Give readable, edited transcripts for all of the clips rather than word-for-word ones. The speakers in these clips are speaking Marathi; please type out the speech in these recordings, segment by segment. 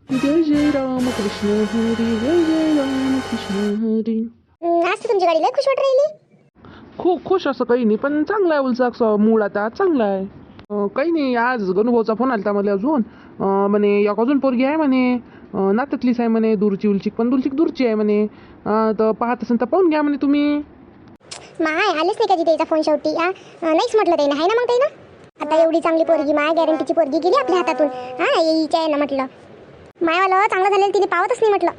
जय जय राम कृष्ण हरी, जय जय राम कृष्ण हरी. आज तर तुमची गाडी लय खुश वाट राहिली. खूप खुश असं काही नाही, पण चांगला आहे उलचा मूड आता चांगला आहे. काही नाही, आज गणूभाऊचा फोन आलता मला अजून. म्हणे एक अजून पोरगी आहे म्हणे, नात्यातलीच आहे म्हणे, दूरची उलची, पण दूरची आहे म्हणे. तर पाहत असेल तर पाहून घ्या म्हणे तुम्ही. माय आलेच नाही का जी त्याचा फोन शेवटी नाहीच म्हटलं त्यानं, आहे ना मग त्यानं. आता एवढी चांगली पोरगी, माय गॅरंटीची पोरगी गेली आपल्या हातातून. हिच्या आहे ना म्हटलं, मायवालं चांगलं झालेलं तिने पावतच नाही म्हटलं.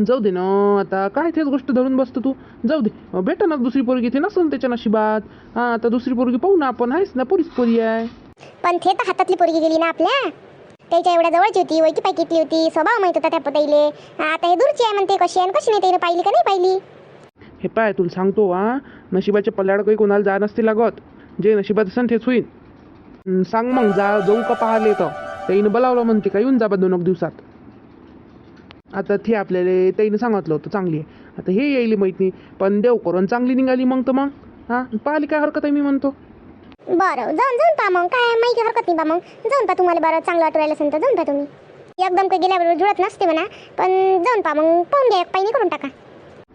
जाऊ दे ना, आता काय तेच गोष्ट धरून बसतो तू. जाऊ दे, भेटा ना दुसरी पोरगी, ते नसेल त्याच्या नशिबात. आता दुसरी पोरगी पाहू ना आपण, आहेच ना, पोरीच पोरी आहे. पण ते तर हातातली पोरगी गेली ना आपल्या. त्याच्या एवढ्या जवळची होती, वैकी पायकीतली होती, स्वभाव माहित होता त्या पताईले. आता हे दूरची आहे म्हणते, कशी आहे कशी नाही, त्याने पाहिली का नाही पाहिली. हे पाय, तुला सांगतो नशिबाच्या पल्ल्याड काही कोणाला जा नसते लागत. जे नशिबात असेल तेच होईल. सांग मग, जाऊ का पाहाले तर त्याईनं बोलावलं म्हणते का, येऊन जा बा 2 दिवसात. आता ते आपल्याला त्याईनं सांगितलं होतं चांगली आहे. आता हे यायला माहीत नाही, पण देव करून चांगली निघाली मग तर मग पाहिली काय हरकत आहे, मी म्हणतो. बरं, जाऊन पहा मग, काय माहिती हरकत नाही बा. मग जाऊन पहा, तुम्हाला बरं चांगलं वाटू राहिलं असेल तर जाऊन पहा तुम्ही. एकदम काही गेल्याबरोबर जुळत नसते म्हणा, पण जाऊन पहा मग, पाहून घ्या, एक पायनी करून टाका.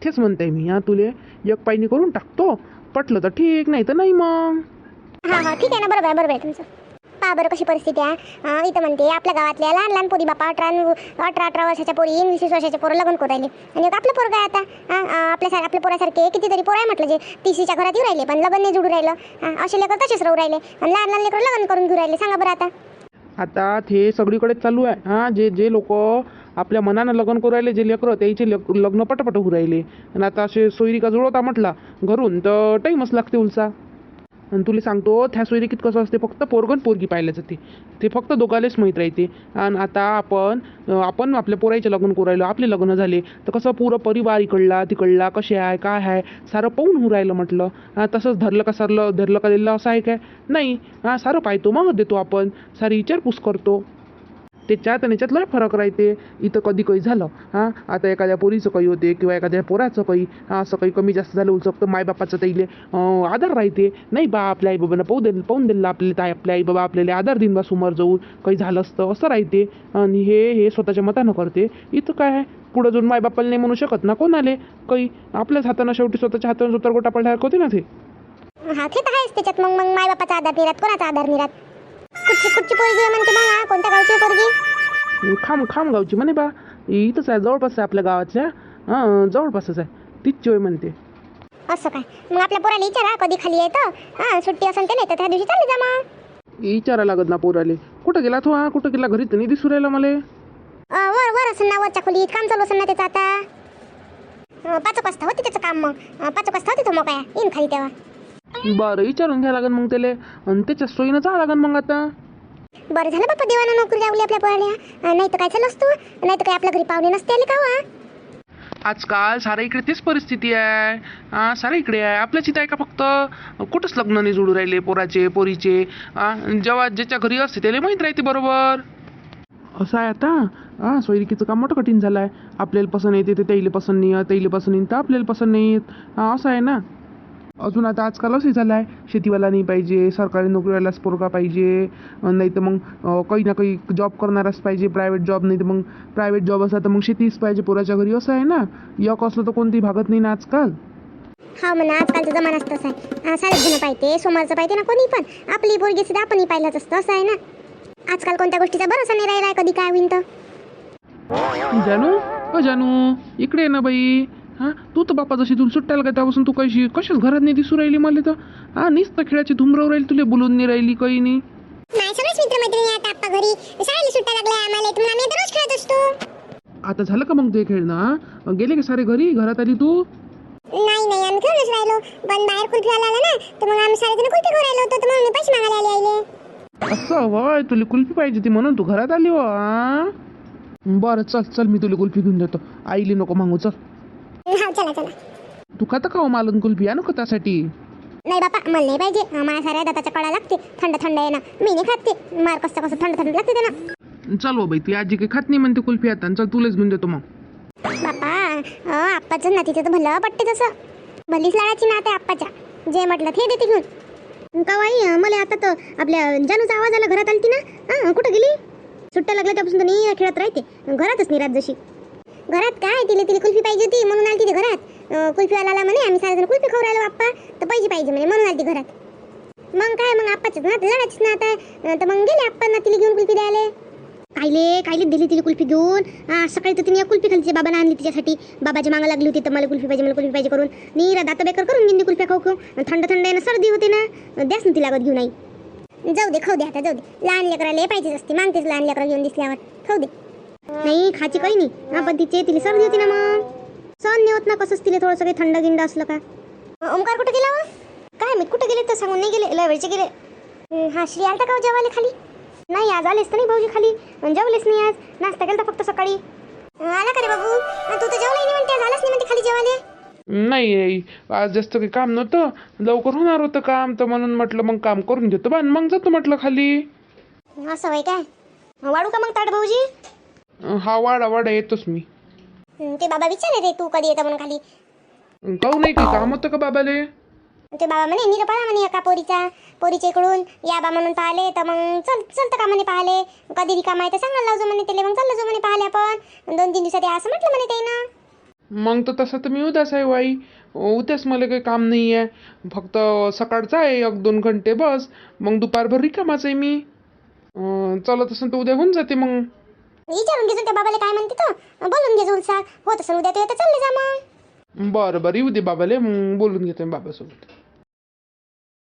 तेच म्हणताय मी, तुले एक पायनी करून टाकतो. पटलं तर ठीक, नाही तर नाही मग. हा ठीक आहे ना, बरोबर आहे तुमचं. पहा बरं कशी परिस्थिती आहे. इथं म्हणते आपल्या गावातल्या लहान लहान पोरी बापा, 18 वर्षाच्या पोरी, 20 वर्षाच्या पोरं लग्न करू राहिले. आणि एक आपलं पोरं आहे आता. आपल्या पोरासारखे कितीतरी पोरं आहे म्हटलं, जे 30च्या घरात येऊ राहिले, पण लग्न नाही जुडू राहिलं. असे लेकर तसेच राहू राहिले, आणि लहान लहान लेकर लग्न करून घेऊ राहिले. सांगा बरं आता ते सगळीकडे चालू आहे. जे लोक आपल्या मनानं लग्न करू राहिले, जे लेकरं त्याचे लग्न पटपट होऊ राहिले. आणि आता असे सोयरिका जुळवता म्हटला घरून तर टाईमच लागते उलसा. आणि तुला सांगतो, त्या सोयरिकीत कसं असते, फक्त पोरगण पोरगी पाहिलं जाते, ते फक्त दोघालेच माहीत राहते. आणि आता आपण आपल्या पोरायचे लग्न करू राहिलो, आपले लग्न झाले तर कसं पुरं परिवार इकडला तिकडला कसे आहे काय आहे सारं पाहून होऊ राहिलं म्हटलं. तसंच धरलं का दिलं असं आहे काय नाही. सारं पाहतो, मग देतो आपण, सारी विचारपूस करतो. त्याच्यात आणि याच्यात लय फरक राहते. इथं कधी काही झालं, आता एखाद्या पोरीचं काही होते किंवा एखाद्या पोराचं काही असं काही कमी जास्त झालं उलचं, तर मायबापाचं त्याईले आधार राहते. नाही बा, आपल्या आईबाबांना पाहून दिलं आपल्याला, आपल्या आईबाबा आपल्याला आधार देईन बा, समोर जाऊन काही झालं असतं असं राहते. आणि हे स्वतःच्या मतानं करते. इथं काय आहे, पुढं जाऊन मायबापाला नाही म्हणू शकत ना कोणाले काही. आपल्याच हातानं शेवटी स्वतःच्या हातानं स्वतः गोटा पडल्या होते ना ते. ते तर आहेच त्याच्यात. मग मायबापाचा आधार निरात, कोणाचा आधार निरात. कुठची पोरगी म्हणते मग, कोणत्या गावची पोरगी? खाम गावची म्हणे बा, इथंच आहे, जवळपास आहे आपल्या गावाच्या. जवळपासच आहे, तीच चोय म्हणते. असं काय? मग आपल्या पोराला विचारा कधी खाली येतं. सुट्टी असेल ते, नाही तर त्या दिवशी चालली जा मग. विचारा लागत ना पोराले. कुठं गेला तो? कुठं गेला? घरी तर नाही दिसू राहिला मला. वर असेल ना, वरच्या खोलीत काम चालू असेल ना त्याचं आता. 5 वाजता होती त्याचं काम. मग 5 वाजता होती तो मग काय येईन खाली तेव्हा. बरं, विचारून घ्या लागन मग त्याला, आणि त्याच्या सोयीनं जा लागन मग आता. बरं झालं बाप्पा, देवानं नोकरी लावली आपल्या पोराला. नाही तर काय झालं असतो, नाही तर काय आपल्या घरी पाहुणे नसते आले का. आजकाल साऱ्या इकडे तीच परिस्थिती आहे. साऱ्या इकडे आहे, आपल्याच इथं आहे का फक्त? कुठंच लग्न नाही जुळू राहिले पोराचे पोरीचे. जेव्हा ज्याच्या घरी असते त्याला माहीत राहते बरोबर. असं आहे आता. सोयरिकीचं काम मोठं कठीण झालं आहे. आपल्याला पसंत येते ते त्याला पसंत नाही, त्याला पसंत येईल तर आपल्याला पसंत नाही येत. असं आहे ना. अजून आता आजकाल असं झालं आहे, शेतीवाला नाही पाहिजे, सरकारी नोकरीवालाच पोरगा पाहिजे. नाही तर मग काही ना काही जॉब करणाराच पाहिजे, प्रायव्हेट जॉब. नाही तर मग प्रायव्हेट जॉब असला तर मग शेतीच पाहिजे पोराच्या घरी. असं आहे ना. एक असलं तर कोणती भागत नाही ना आजकाल. हा म्हणा, आजकालचा जमानाच तसा आहे. सारेच जण पाहिजे, सोमवारचं पाहिजे ना कोणी पण. आपली पोरगी सुद्धा आपणही पाहिलंच असतं. असं आहे ना. आजकाल कोणत्या गोष्टीचा भरोसा नाही राहिला, कधी काय होईन तर. जानू इकडे आहे ना बाई. तू तर बापा जशी तुला सुट्ट्याला काय त्यापासून तू कशाच घरात नाही दिसू राहिली मला तर. नुसतं खेळाची धुमराव राहिली, तुला बोलून नाही राहिली काही नाही. सगळेच मित्रमैत्रिणी आता आप्पा घरी, शाळेला सुट्ट्या लागल्या आम्हाला, तुम्हाला आम्ही दररोज खेळत असतो. आता झालं का मग ते खेळणं? गेले का सारे घरी? घरात आली तू? नाही आम्ही खेळूनच राहिलो, पण बाहेर कुल्फी आला ना, तर मग आम्ही सारे जण कुल्फी घेऊन राहिलो होतो, तर मग मी पैसे मागायला आले. असं वय, तुला कुल्फी पाहिजे ती म्हणून तू घरात आली. बरं चल मी तुला कुल्फी घेऊन देतो. आईली नको मागू, चल. चला. तू खाता का मालून कुल्फी? आणू का त्यासाठी? नाही बापा, मला नाही पाहिजे. माझ्या साऱ्या दाताच्या कळा लागते, थंड आहे ना, मी नाही खाते. मार कसं थंड लागते ना. चल बाई, ती आजी काही खात नाही म्हणते कुल्फी आता. चल तुलाच घेऊन देतो मग. बापा आप्पाचं नातीचं तर भलं पटते तसं. भलीच लाडाची नात आहे आप्पाच्या, जे म्हटलं ते देते घेऊन. का बाई, मला आता तर आपल्या जानूचा आवाज आला, घरात आलती ना. कुठं गेली? सुट्ट्या लागल्या त्यापासून तर नाही खेळत राहते, घरातच नाही राहत जशी. घरात काय तिला तिला कुल्फी पाहिजे होती म्हणून आली तिथे घरात. कुल्फीवाला आला म्हणे आम्ही सारेजण कुल्फी खाऊ राहिलो आप्पा, तर पैसे पाहिजे म्हणे म्हणून आली ती घरात. मग काय मग आप्पाच्याच ना लढायचीच ना आता, तर मग गेले आप्पांना तिला घेऊन कुल्फी द्यायला. कायले दिली तिला कुल्फी घेऊन. सकाळी तर तिने एक कुल्फी खाली बाबांना आणली तिच्यासाठी. बाबाची मागं लागली होती तर मला कुल्फी पाहिजे करून. नीरा दात बेकर करून गिंदी कुल्फ्या खाऊ खाऊ. थंड आहे ना, सर्दी होते ना, द्यास ना तिला लागत घेऊन. नाही जाऊ दे, खाऊ दे आता, जाऊ दे. लहान लेकराला पाहिजेच असते, मागतेच लहान लेकरा घेऊन दिसल्यावर. खाऊ दे. नाही खाची काही नाही, पण तिला सर्दी होती ना, मग सहन नाही होत ना कसंच तिला थोडंसं काही थंड गिंड असलं का. ओमकार कुठे गेला वा? काय मी कुठे गेले तर सांगून नाही गेले, लय वेळचे गेले. हा श्री आलता का जेवायला खाली? नाही आज आलेस तर नाही भाऊजी खाली, जेवलेच नाही आज, नाश्ता केला फक्त सकाळी. आला का रे बाबू? तू तर जेवलाही नाही म्हणते, झालाच नाही म्हणते खाली जेवायला. नाही आज जास्त काही काम नव्हतं, लवकर होणार होतं काम, तर म्हणून म्हटलं मग काम करून घेतो बा मग जातो म्हटलं खाली. असं वय काय? वाढू का मग ताट भाऊजी? हा वाडा येतोच मी. ते बाबा विचारले रे तू कधी येता म्हणून खाली. काहून नाही काही काम होतं का बाबाले? ते बाबा म्हणे निरपाळा म्हणे एका पोरीच्या इकडून या बा म्हणून पाहिले, तर मग चलतं का म्हणे पाहिले, कधी रिकामा आहे तर सांगायला लावजो म्हणे त्याला, मग चाललो जो म्हणे पाहिले आपण 2-3 दिवसात या असं म्हटलं म्हणे त्यानं. मग तर तसं तर मी उद्याच आहे वाई, उद्याच मला काही काम नाही आहे, फक्त सकाळचं आहे 1-2 घंटे बस, मग दुपारभर रिकामाच आहे मी. चला तसं तर उद्या होऊन जाते. मग विचारून घेजो त्या बाबाला काय म्हणते तर बोलून घेजो उलसा होत असं उद्या तू येतं चालले जा मग. बरं येऊ दे बाबाले, मग बोलून घेतो मी बाबासोबत.